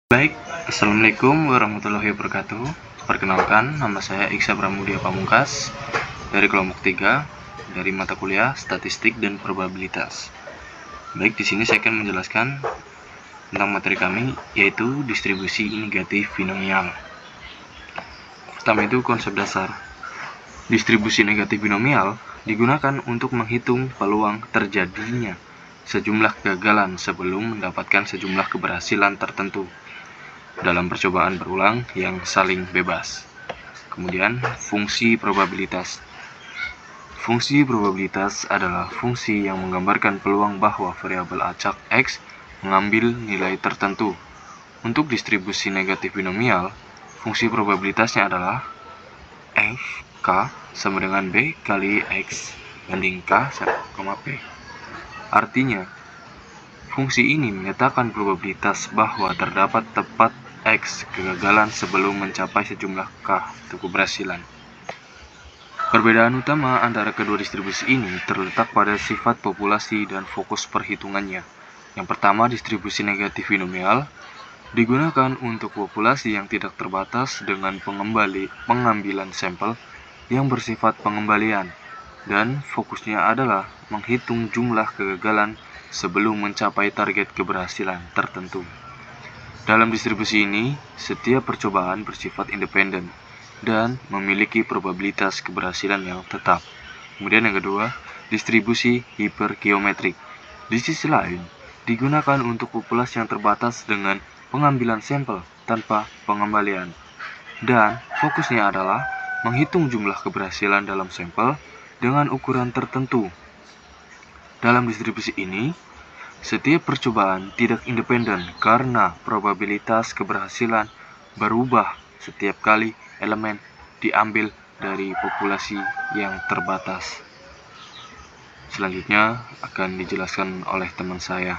Baik, Assalamualaikum warahmatullahi wabarakatuh. Perkenalkan, nama saya Iksa Pramudia Pamungkas dari kelompok 3 dari mata kuliah Statistik dan Probabilitas. Baik, di sini saya akan menjelaskan tentang materi kami, yaitu distribusi negatif binomial. Pertama itu konsep dasar. Distribusi negatif binomial digunakan untuk menghitung peluang terjadinya sejumlah kegagalan sebelum mendapatkan sejumlah keberhasilan tertentu dalam percobaan berulang yang saling bebas. Kemudian, fungsi probabilitas. Fungsi probabilitas adalah fungsi yang menggambarkan peluang bahwa variabel acak X mengambil nilai tertentu. Untuk distribusi negatif binomial, fungsi probabilitasnya adalah X, K sama dengan B kali X banding K sama P. Artinya, fungsi ini menyatakan probabilitas bahwa terdapat tepat X kegagalan sebelum mencapai sejumlah K atau keberhasilan. Perbedaan utama antara kedua distribusi ini terletak pada sifat populasi dan fokus perhitungannya. Yang pertama, distribusi negatif binomial digunakan untuk populasi yang tidak terbatas dengan pengambilan sampel yang bersifat pengembalian, dan fokusnya adalah menghitung jumlah kegagalan sebelum mencapai target keberhasilan tertentu. Dalam distribusi ini, setiap percobaan bersifat independen dan memiliki probabilitas keberhasilan yang tetap. Kemudian yang kedua, distribusi hipergeometrik. Di sisi lain, digunakan untuk populasi yang terbatas dengan pengambilan sampel tanpa pengembalian. Dan fokusnya adalah menghitung jumlah keberhasilan dalam sampel dengan ukuran tertentu. Dalam distribusi ini, setiap percobaan tidak independen karena probabilitas keberhasilan berubah setiap kali elemen diambil dari populasi yang terbatas. Selanjutnya akan dijelaskan oleh teman saya.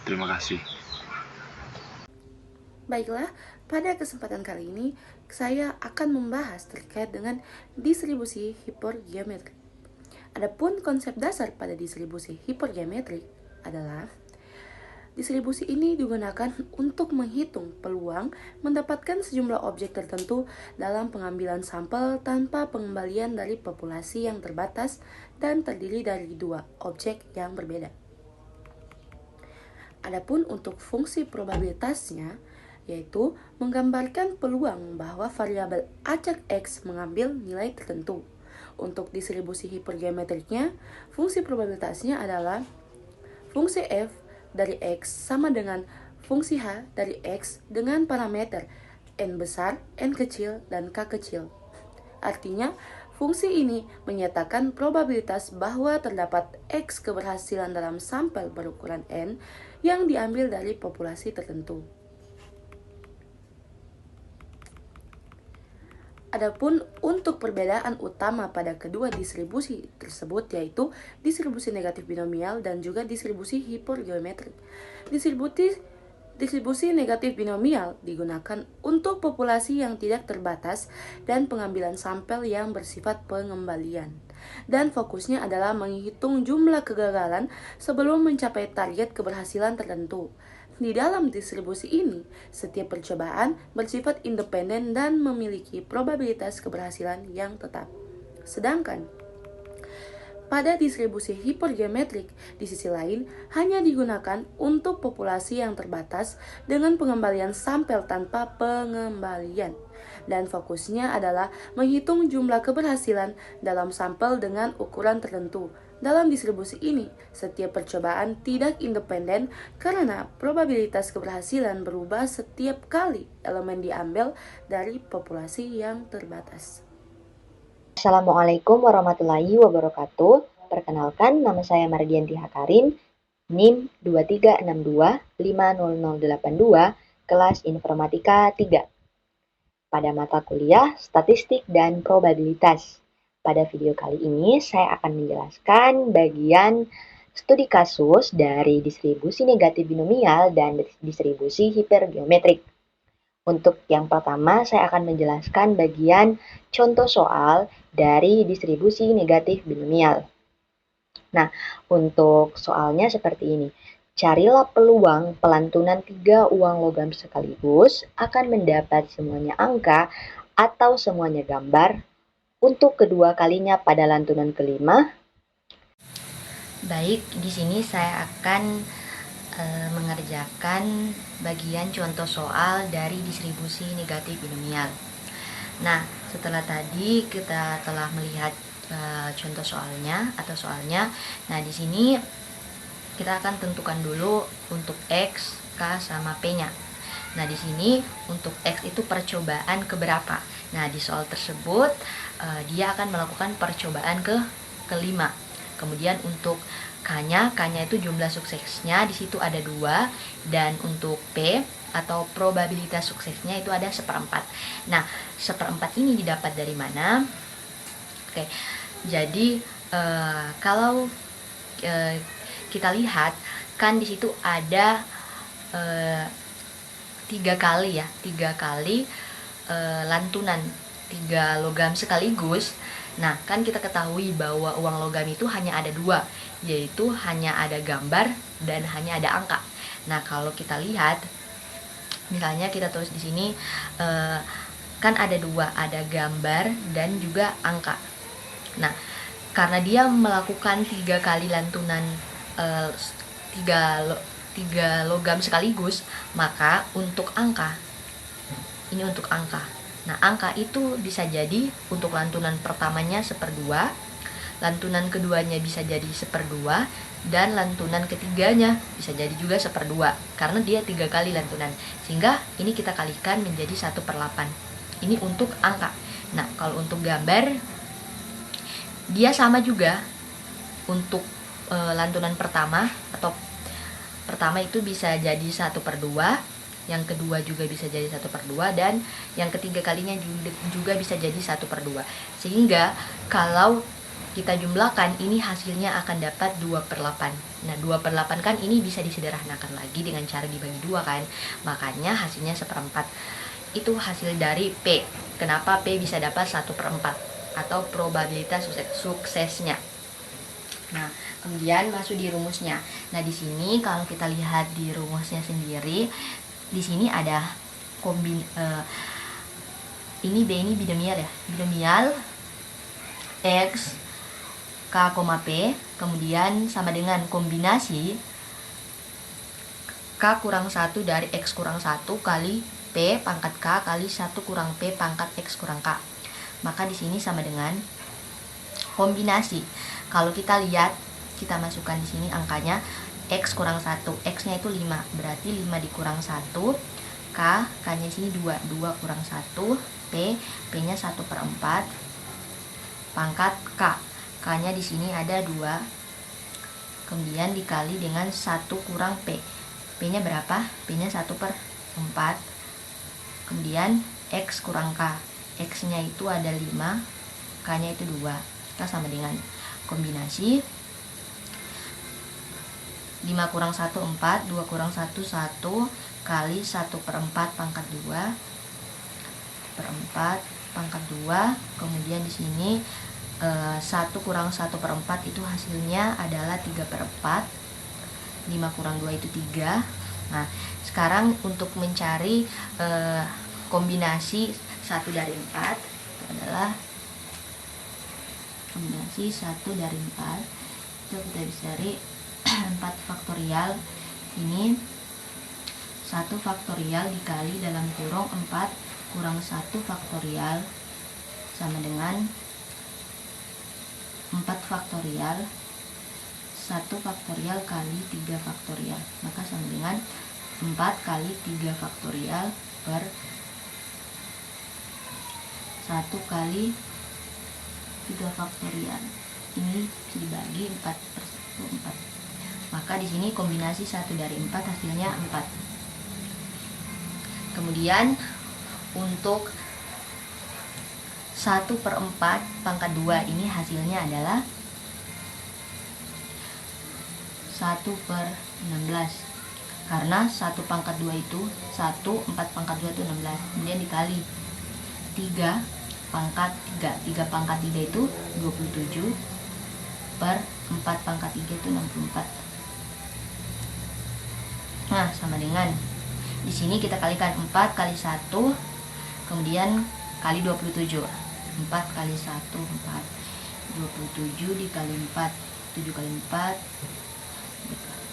Terima kasih. Baiklah, pada kesempatan kali ini saya akan membahas terkait dengan distribusi hipergeometrik. Adapun konsep dasar pada distribusi hipergeometrik adalah distribusi ini digunakan untuk menghitung peluang mendapatkan sejumlah objek tertentu dalam pengambilan sampel tanpa pengembalian dari populasi yang terbatas dan terdiri dari dua objek yang berbeda. Adapun untuk fungsi probabilitasnya, yaitu menggambarkan peluang bahwa variabel acak X mengambil nilai tertentu. Untuk distribusi hipergeometriknya, fungsi probabilitasnya adalah fungsi f dari X sama dengan fungsi H dari X dengan parameter N besar, N kecil, dan K kecil. Artinya, fungsi ini menyatakan probabilitas bahwa terdapat X keberhasilan dalam sampel berukuran N yang diambil dari populasi tertentu. Adapun untuk perbedaan utama pada kedua distribusi tersebut yaitu distribusi negatif binomial dan juga distribusi hipergeometrik. Distribusi negatif binomial digunakan untuk populasi yang tidak terbatas dan pengambilan sampel yang bersifat pengembalian. Dan fokusnya adalah menghitung jumlah kegagalan sebelum mencapai target keberhasilan tertentu. Di dalam distribusi ini, setiap percobaan bersifat independen dan memiliki probabilitas keberhasilan yang tetap. Sedangkan pada distribusi hipergeometrik, di sisi lain, hanya digunakan untuk populasi yang terbatas dengan pengembalian sampel tanpa pengembalian. Dan fokusnya adalah menghitung jumlah keberhasilan dalam sampel dengan ukuran tertentu. Dalam distribusi ini, setiap percobaan tidak independen karena probabilitas keberhasilan berubah setiap kali elemen diambil dari populasi yang terbatas. Assalamualaikum warahmatullahi wabarakatuh. Perkenalkan, nama saya Mardianti Hakarin, NIM 2362500082, kelas Informatika 3. Pada mata kuliah Statistik dan Probabilitas. Pada video kali ini, saya akan menjelaskan bagian studi kasus dari distribusi negatif binomial dan distribusi hipergeometrik. Untuk yang pertama, saya akan menjelaskan bagian contoh soal dari distribusi negatif binomial. Nah, untuk soalnya seperti ini. Carilah peluang pelantunan 3 uang logam sekaligus akan mendapat semuanya angka atau semuanya gambar untuk kedua kalinya pada lantunan kelima. Baik, di sini saya akan mengerjakan bagian contoh soal dari distribusi negatif binomial. Nah, setelah tadi kita telah melihat contoh soalnya atau soalnya. Nah, di sini kita akan tentukan dulu untuk X, K, sama P-nya. Nah, di sini untuk X itu percobaan keberapa? Nah, di soal tersebut dia akan melakukan percobaan kelima. Kemudian untuk K-nya itu jumlah suksesnya di situ ada 2, dan untuk P atau probabilitas suksesnya itu ada 1/4. Nah, 1/4 ini didapat dari mana? Oke, jadi kalau kita lihat kan di situ ada 3 kali lantunan 3 logam sekaligus. Nah, kan kita ketahui bahwa uang logam itu hanya ada 2, yaitu hanya ada gambar dan hanya ada angka. Nah, kalau kita lihat, misalnya kita tulis di sini kan ada 2, ada gambar dan juga angka. Nah, karena dia melakukan 3 kali lantunan 3 logam sekaligus, maka untuk angka, ini untuk angka. Nah, angka itu bisa jadi untuk lantunan pertamanya 1/2, lantunan keduanya bisa jadi 1/2, dan lantunan ketiganya bisa jadi juga 1/2, karena dia 3 kali lantunan. Sehingga ini kita kalikan menjadi 1/8. Ini untuk angka. Nah, kalau untuk gambar, dia sama juga untuk lantunan pertama atau pertama itu bisa jadi 1/2, yang kedua juga bisa jadi 1/2, dan yang ketiga kalinya juga bisa jadi 1/2. Sehingga kalau kita jumlahkan, ini hasilnya akan dapat 2/8. Nah, 2/8 kan ini bisa disederhanakan lagi dengan cara dibagi 2 kan. Makanya hasilnya 1/4. Itu hasil dari P. Kenapa P bisa dapat 1/4 atau probabilitas suksesnya. Nah, kemudian masuk di rumusnya. Nah, di sini kalau kita lihat di rumusnya sendiri, di sini ada ini B ini binomial ya. Binomial X K, P, kemudian sama dengan kombinasi K kurang 1 dari X kurang 1 kali P pangkat K kali 1 kurang P pangkat X kurang K. Maka di sini sama dengan kombinasi. Kalau kita lihat, kita masukkan di sini angkanya X kurang 1, X-nya itu 5, berarti 5 dikurang 1, K-nya sini 2 kurang 1, P-nya 1/4, pangkat K, K-nya di sini ada 2, kemudian dikali dengan 1 kurang P, P-nya berapa? P-nya 1/4, kemudian X kurang K, X-nya itu ada 5, K-nya itu 2, kita sama dengan kombinasi 5 kurang 1 4, 2 kurang 1 1, kali 1/4 pangkat 2 per 4 pangkat 2, kemudian di sini 1 kurang 1/4 itu hasilnya adalah 3/4, 5 kurang 2 itu 3. Nah, sekarang untuk mencari kombinasi 1 dari 4 adalah kombinasi 1 dari 4, itu kita bisa cari 4 faktorial, ini 1 faktorial dikali dalam kurung 4 kurang 1 faktorial sama dengan 4 faktorial, 1 faktorial kali 3 faktorial, maka sama dengan 4 kali 3 faktorial per 1 kali 3 faktorial. Ini dibagi 4/4. Maka di sini kombinasi 1 dari 4 hasilnya 4. Kemudian untuk 1/4 pangkat 2 ini hasilnya adalah 1/16. Karena 1 pangkat 2 itu 1, 4 pangkat 2 itu 16. Kemudian dikali 3 pangkat 3. 3 pangkat 3 itu 27 per 4 pangkat 3 itu 64. Nah, sama dengan di sini kita kalikan 4 kali 1, kemudian kali 27. 4 kali 1, 4. 27 dikali 4, 7 kali 4,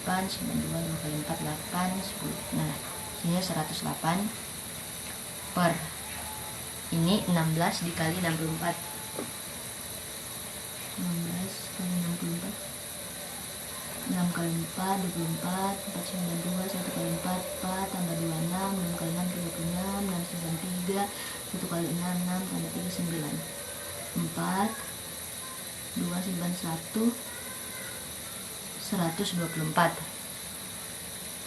8, 92, 2 kali 4, 8, 10. Nah, sini 108 per. Ini 16 dikali 64. 16 kali 64. 6 kali 4, 24, 4, 92, 1 kali 4, 4, tambah 26, 6 kali 6, 36, 6, 93, 1 kali 6, 6, tambah 3, 9, 4, 2, 1, 124,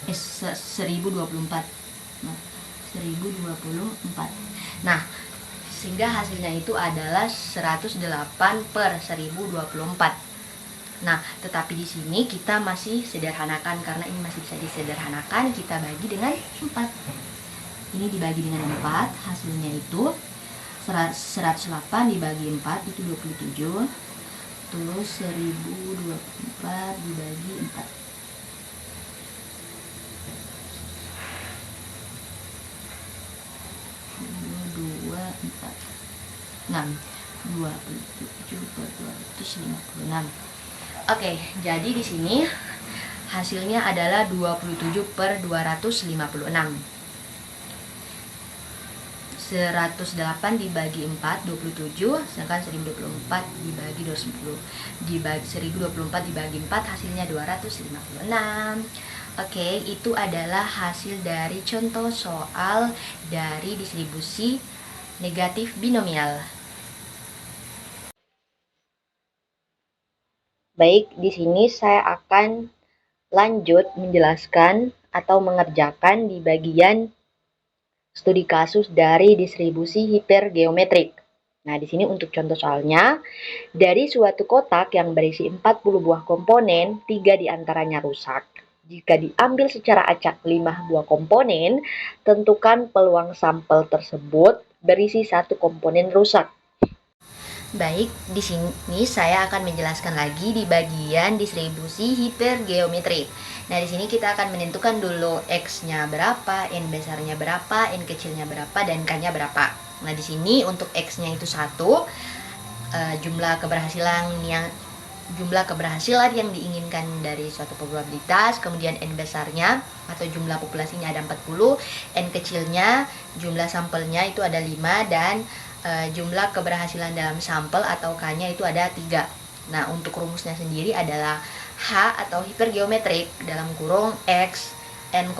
1024, nah, 1024. Nah, sehingga hasilnya itu adalah 108 per 1024. Nah, tetapi di sini kita masih sederhanakan, karena ini masih bisa disederhanakan, kita bagi dengan 4. Ini dibagi dengan 4, hasilnya itu 108 dibagi 4 itu 27. Terus 1024 dibagi 4. 2, 4, 6, 27 per 256. Oke, jadi di sini hasilnya adalah 27 per 256. 108 dibagi 4, 27, sedangkan 1024 dibagi 20. 1024 dibagi 4 hasilnya 256. Oke, itu adalah hasil dari contoh soal dari distribusi negatif binomial. Baik, di sini saya akan lanjut menjelaskan atau mengerjakan di bagian studi kasus dari distribusi hipergeometrik. Nah, di sini untuk contoh soalnya, dari suatu kotak yang berisi 40 buah komponen, 3 diantaranya rusak. Jika diambil secara acak 5 buah komponen, tentukan peluang sampel tersebut berisi 1 komponen rusak. Baik, di sini saya akan menjelaskan lagi di bagian distribusi hipergeometrik. Nah, di sini kita akan menentukan dulu X-nya berapa, N besarnya berapa, N kecilnya berapa, dan K-nya berapa. Nah, di sini untuk X-nya itu 1, jumlah keberhasilan yang diinginkan dari suatu probabilitas, kemudian N besarnya atau jumlah populasinya ada 40, N kecilnya jumlah sampelnya itu ada 5, dan jumlah keberhasilan dalam sampel atau K-nya itu ada 3. Nah, untuk rumusnya sendiri adalah H atau hipergeometrik dalam kurung X, N,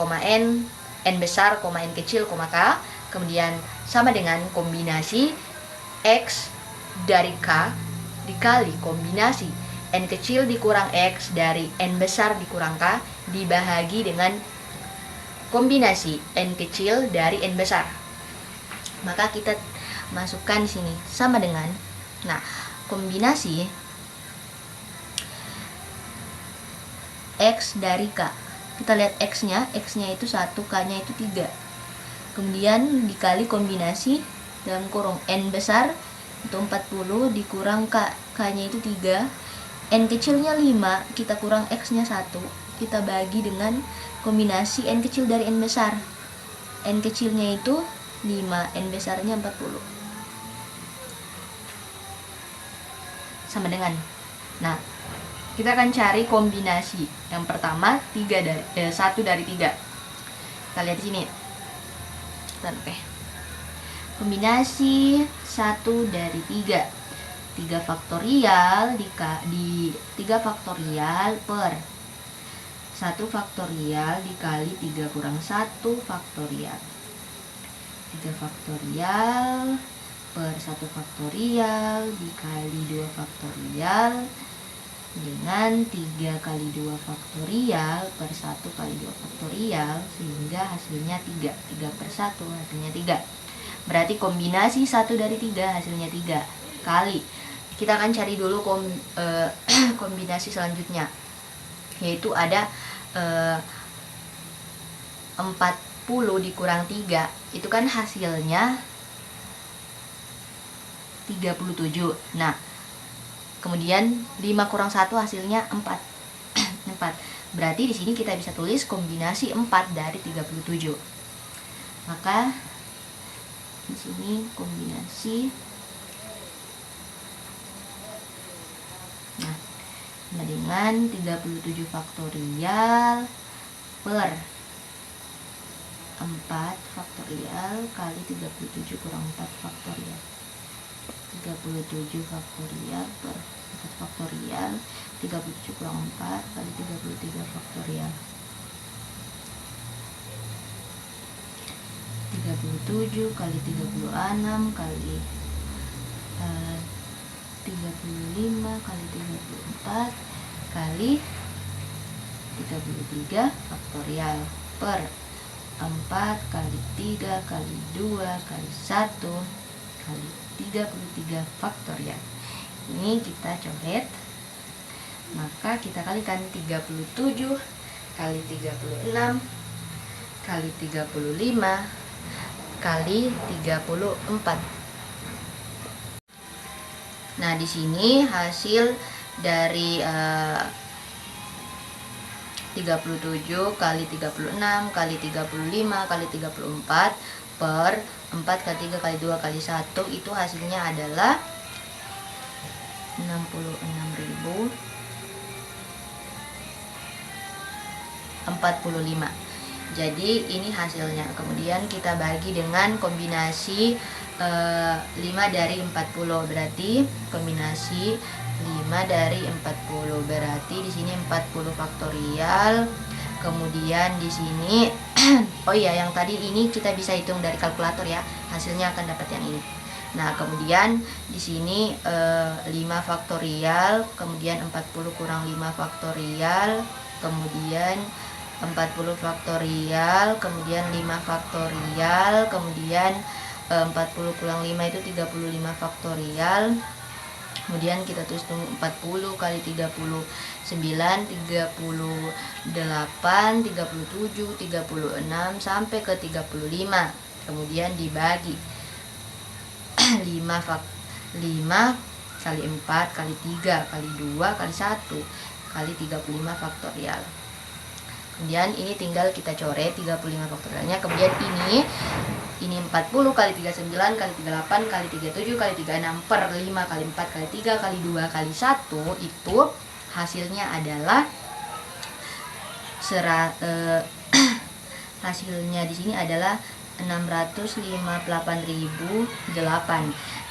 N besar, N kecil, K, kemudian sama dengan kombinasi X dari K dikali kombinasi N kecil dikurang X dari N besar dikurang K dibahagi dengan kombinasi N kecil dari N besar. Maka kita masukkan di sini sama dengan, nah, kombinasi X dari K. Kita lihat X-nya itu 1, K-nya itu 3. Kemudian dikali kombinasi dalam kurung N besar itu 40 dikurang K-nya itu 3. N kecilnya 5, kita kurang X-nya 1. Kita bagi dengan kombinasi N kecil dari N besar. N kecilnya itu 5, N besarnya 40. Sama dengan, nah, kita akan cari kombinasi yang pertama 1 dari 3. Kita lihat di sini. Kombinasi 1 dari 3. 3 faktorial di 3 faktorial per 1 faktorial dikali 3 kurang 1 faktorial. 3 faktorial per 1 faktorial dikali 2 faktorial dengan 3 kali 2 faktorial per 1 kali 2 faktorial, sehingga hasilnya 3. 3 per 1 hasilnya 3. Berarti kombinasi 1 dari 3 hasilnya 3 kali. Kita akan cari dulu kombinasi selanjutnya, yaitu ada 40 dikurang 3, itu kan hasilnya 37. Nah, kemudian 5 kurang 1 hasilnya 4. 4. Berarti di sini kita bisa tulis kombinasi 4 dari 37. Maka di sini kombinasi. Nah, dengan 37 faktorial per 4 faktorial kali 37 kurang 4 faktorial. 37 faktorial per 4 faktorial, 37 kurang 4 kali 33 faktorial. 37 kali 36 kali 35 kali 34 kali 33 faktorial per 4 kali 3 kali 2 kali 1 kali 33 faktorial. Ini kita coret. Maka kita kalikan 37 kali 36 kali 35 kali 34. Nah, di sini hasil dari 37 kali 36 kali 35 kali 34 per 4 kali 3 kali 2 kali 1 itu hasilnya adalah 66.045. Jadi ini hasilnya. Kemudian kita bagi dengan kombinasi 5 dari 40. Berarti kombinasi 5 dari 40. Berarti di sini 40 faktorial. Kemudian di sini oh iya, yang tadi ini kita bisa hitung dari kalkulator ya. Hasilnya akan dapat yang ini. Nah, kemudian di sini 5 faktorial, kemudian 40 kurang 5 faktorial, kemudian 40 faktorial, kemudian 5 faktorial, kemudian 40 kurang 5 itu 35 faktorial. Kemudian kita tulis 40 kali 39, 38, 37, 36 sampai ke 35. Kemudian dibagi 5 kali 4 kali 3 kali 2 kali 1 kali 35 faktorial. Kemudian ini tinggal kita coret 35 faktorialnya. Kemudian ini 40 kali 39 kali 38 kali 37 kali 36 per 5 kali 4 kali 3 kali 2 kali 1 itu hasilnya adalah hasilnya di sini adalah 658.008.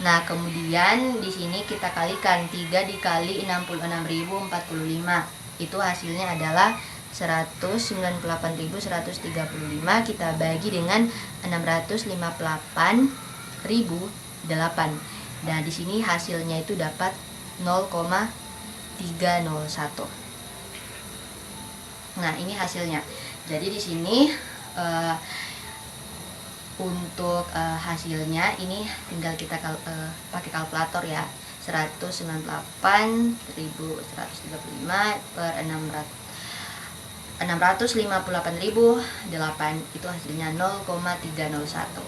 Nah, kemudian di sini kita kalikan 3 dikali 66.045. Itu hasilnya adalah 198.135. Kita bagi dengan 658.008. Nah, di sini hasilnya itu dapat 0,301. Nah, ini hasilnya. Jadi di sini untuk hasilnya ini tinggal kita pakai kalkulator ya. 198.135 per 658.008 itu hasilnya 0,301.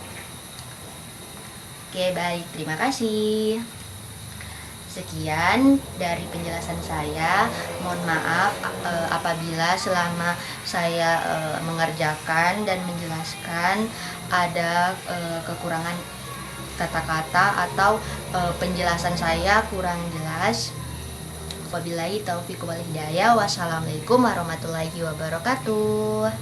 Oke, baik, terima kasih. Sekian dari penjelasan saya. Mohon maaf apabila selama saya mengerjakan dan menjelaskan ada kekurangan kata-kata atau penjelasan saya kurang jelas. Wabillahi taufiq wal hidayah. Wassalamualaikum warahmatullahi wabarakatuh.